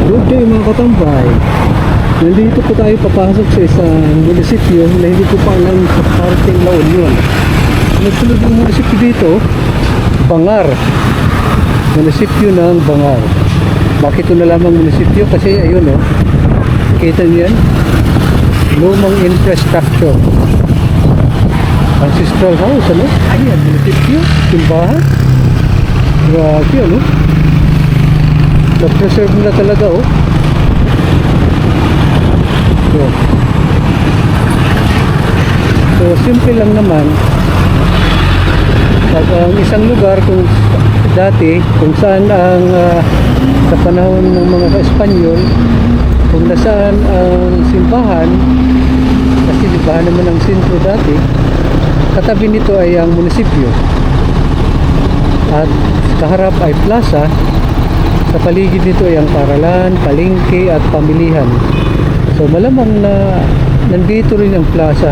Good day mga katambay. Nandito po tayo papasok sa isang munisipyo na hindi ko pa alam sa parting La Union. Nagsunod yung munisipyo dito, Bangar. Munisipyo ng Bangar. Bakit ito na lamang munisipyo? Kasi ayun o, kita niyo yan, lumang infrastructure, ancestral house, ano? Ayan, munisipyo, simbahan. Grabe, ano? Na-preserve nila talaga, oh. So simple lang naman. Pag ang isang lugar kung dati, kung saan ang sa panahon ng mga Espanyol, kung nasaan ang simbahan, kasi simbahan naman ang sentro dati, katabi nito ay ang munisipyo. At kaharap ay plaza. Sa paligid nito ay ang paralan, palengke at pamilihan. So malamang na nandito rin ang plaza.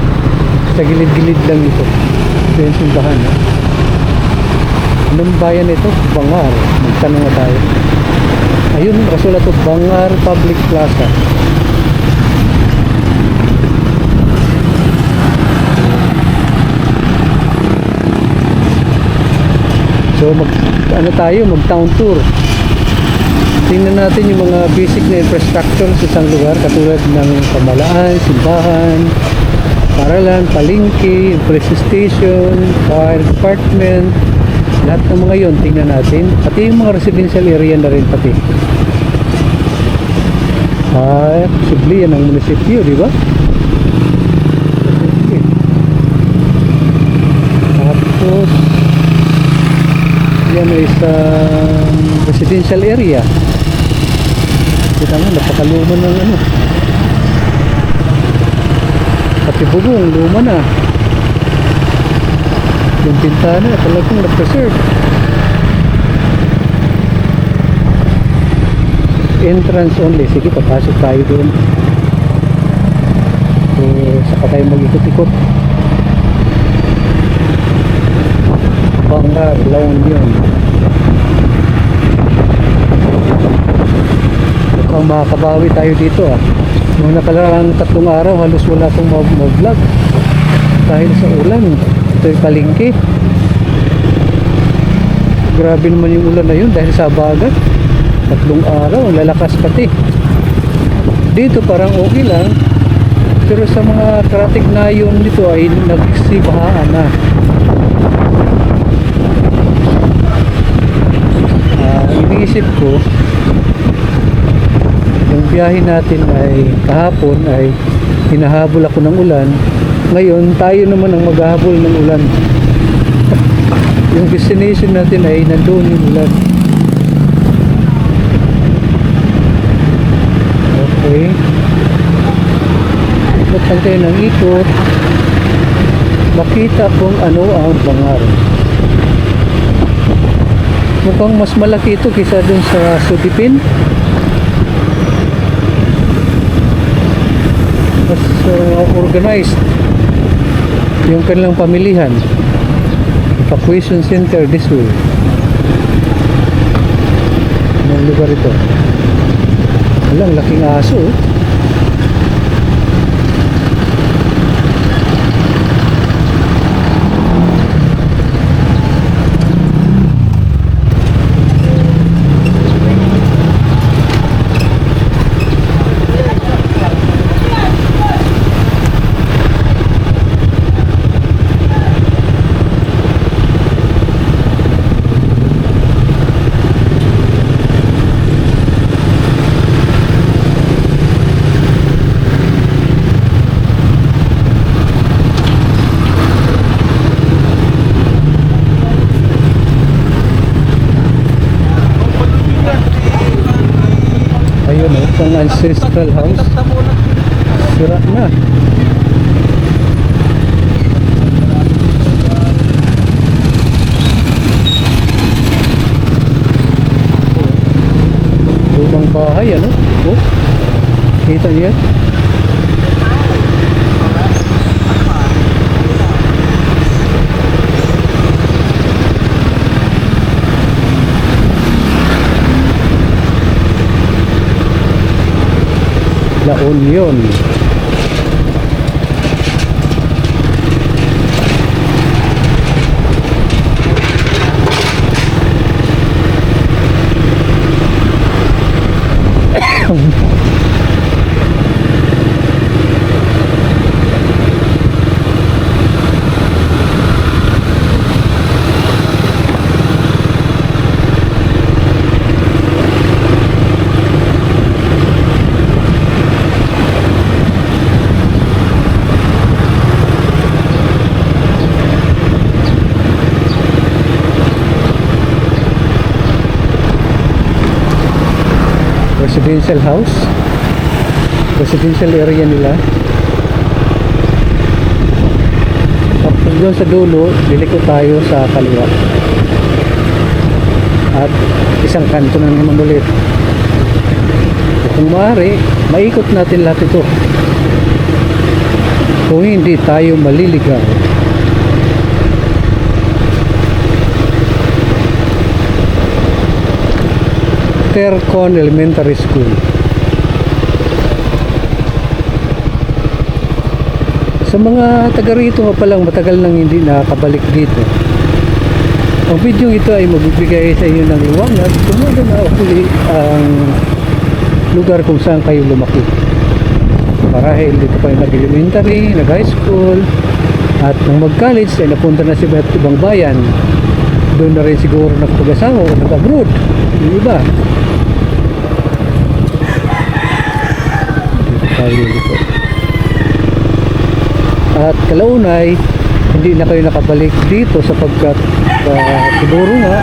Sa gilid-gilid lang ito. Ito yung simbahan. Anong bayan ito? Bangar. Magtanong na tayo. Ayun, kasulat ito, Bangar Public Plaza. So mag town tour. Tingnan natin yung mga basic na infrastructure sa isang lugar, katulad ng pamalaan, simbahan, paralan, palengke, police station, fire department, lahat ng mga yon tingnan natin. Pati yung mga residential area na rin pati. Posible yan ang munisipyo, di ba? Tapos yan ay isang residential area. Kita mo, napakaluma ng ano. Pati bubong, luma na. Yung pintana, talagang na-preserve. Entrance only. Sige, papasok tayo doon. So, saka tayo mag-ikot-ikot. Bangar, La Union. Mukhang makakabawi tayo dito ah. Nung nakalaang 3 araw halos wala akong mag-vlog dahil sa ulan. Ito yung palengke. Grabe naman yung ulan na yun dahil sa bagat. 3 araw, lalakas pati. Dito parang okay lang, pero sa mga karatig na yun dito ay nagsibahaan na. Iniisip ko yung biyahe natin ay kahapon ay hinahabol ako ng ulan. Ngayon tayo naman ang maghahabol ng ulan. Yung destination natin ay nandoon yung ulan. Okay, ikot lang tayo ng ikot, makita kung ano ang Bangar. Mukhang mas malaki ito kaysa dun sa Sutipin. Mas organized yung kanilang pamilihan. Evacuation center this way. Anong lugar ito? Walang laking aso. Ang ancestral house sira na. Lumang bahay, ano? Oh, kita niyo yan? La Union. Residential house, residential area nila. Tapos doon sa dulo, liliko tayo sa kaliwa at isang kanto na naman ulit. Kung maaari, maikot natin lahat ito kung hindi tayo maliligaw. Tercon Elementary School. Sa mga taga rito nga palang matagal nang hindi nakabalik dito, ang video ito ay magbibigay sa inyo ng liwanag kung ano na uli ang lugar kung saan kayo lumaki. Marahil dito kayo nag-elementary, nag-high school, at nang mag-college ay napunta na sa ibang bayan. Doon na rin siguro nagpag-asawa o nag-abroad. Yung iba. Dito. At kalaunay, hindi na kayo nakabalik dito sapagkat siguro nga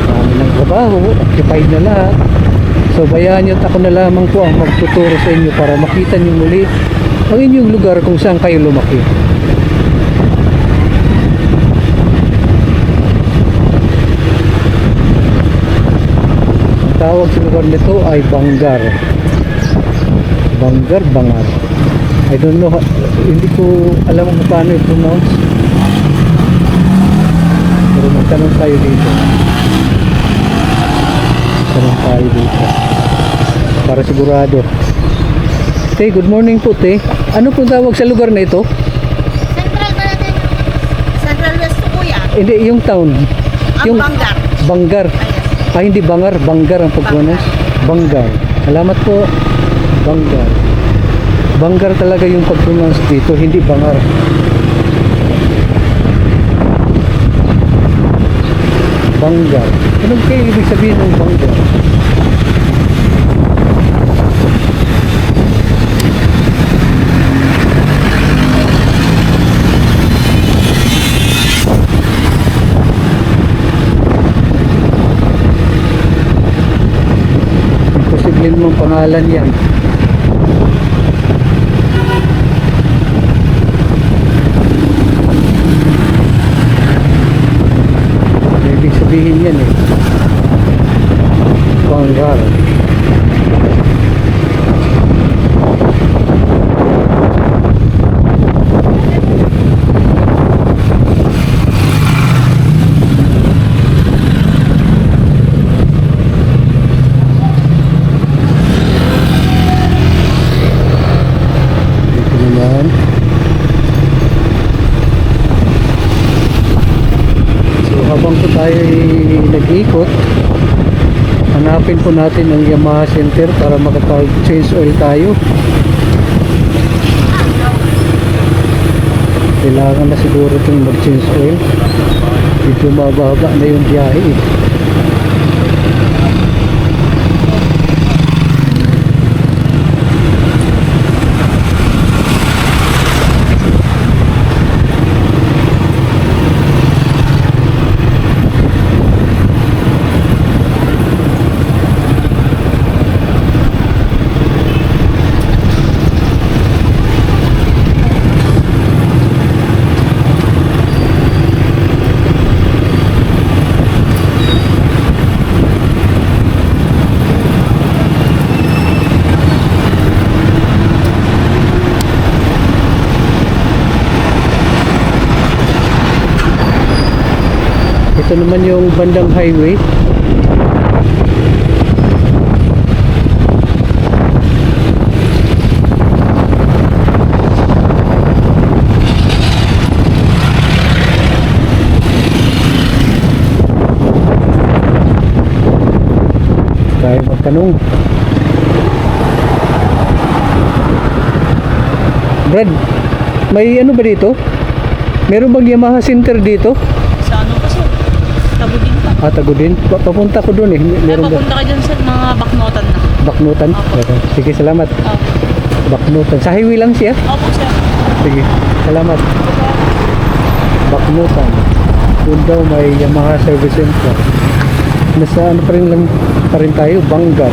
marami ng trabaho, occupied na lahat. So bayaan nyo at ako na lamang po ang magtuturo sa inyo para makita nyo muli ang inyong lugar kung saan kayo lumaki. Ang tawag sa lugar nito ay Bangar. Bangar. I don't know, hindi ko alam kung paano i-pronounce. Pero magtanong tayo dito. Para sigurado. Te, good morning po, te. Ano pong tawag sa lugar na ito? Central ba natin? Central West po kuya? Hindi, yung town. Ang Bangar. Bangar. Ah, hindi Bangar. Bangar ang pagpronounce. Bangar. Salamat po. Bangar. Bangar talaga yung pag-pronounce dito, hindi Bangar. Bangar. Anong kaya ibig sabihin ng Bangar? Imposible namang pangalan yan. Sabihin yan eh. Bangar. Dito naman. Habang po tayo nag-ikot, hanapin po natin ang Yamaha Center para makapag-change oil tayo. Kailangan na siguro itong mag-change oil. Medyo mababa na yung biyahe eh. Ito naman yung bandang highway. tayo magtanong. Brad, may ano ba dito? Meron bang Yamaha Center dito? Sa ano kasi? Tagudin pa. Tagudin. Papunta ko doon eh. Ay, Meron ba? papunta ka dyan sa mga baknotan na. Baknutan? Opo. Sige, salamat. Opo. Baknutan. Sa highway lang siya? Opo, sir. Sige, salamat. Baknutan. Doon daw may Yamaha Service Center. Nasa ano pa rin lang pa rin tayo, Bangar.